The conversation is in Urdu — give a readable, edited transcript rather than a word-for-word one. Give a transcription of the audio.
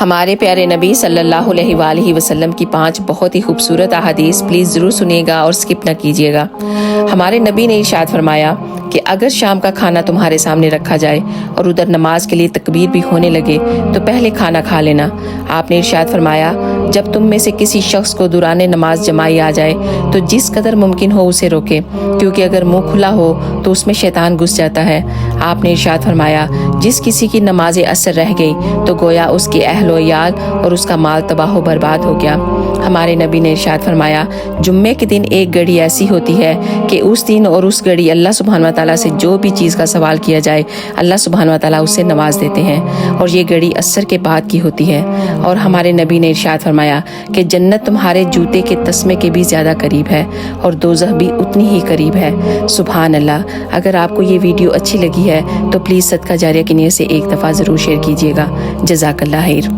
ہمارے پیارے نبی صلی اللہ علیہ وآلہ وسلم کی 5 بہت ہی خوبصورت احادیث پلیز ضرور سنیے گا اور سکپ نہ کیجیے گا۔ ہمارے نبی نے ارشاد فرمایا کہ اگر شام کا کھانا تمہارے سامنے رکھا جائے اور ادھر نماز کے لیے تکبیر بھی ہونے لگے تو پہلے کھانا کھا لینا۔ آپ نے ارشاد فرمایا جب تم میں سے کسی شخص کو دوران نماز جمائی آ جائے تو جس قدر ممکن ہو اسے روکے، کیونکہ اگر منہ کھلا ہو تو اس میں شیطان گھس جاتا ہے۔ آپ نے ارشاد فرمایا جس کسی کی نماز عصر رہ گئی تو گویا اس کے اہل و عیال اور اس کا مال تباہ و برباد ہو گیا۔ ہمارے نبی نے ارشاد فرمایا جمعے کے دن ایک گھڑی ایسی ہوتی ہے کہ اس دن اور اس گھڑی اللہ سبحانہ وتعالیٰ سے جو بھی چیز کا سوال کیا جائے اللہ سبحانہ وتعالیٰ اسے نواز دیتے ہیں، اور یہ گھڑی عصر کے بعد کی ہوتی ہے۔ اور ہمارے نبی نے ارشاد فرمایا کہ جنت تمہارے جوتے کے تسمے کے بھی زیادہ قریب ہے اور دوزخ بھی اتنی ہی قریب ہے۔ سبحان اللہ۔ اگر آپ کو یہ ویڈیو اچھی لگی ہے تو پلیز صدقہ جاریہ کی نیت سے ایک دفعہ ضرور شیئر کیجیے گا۔ جزاک اللہ خیر۔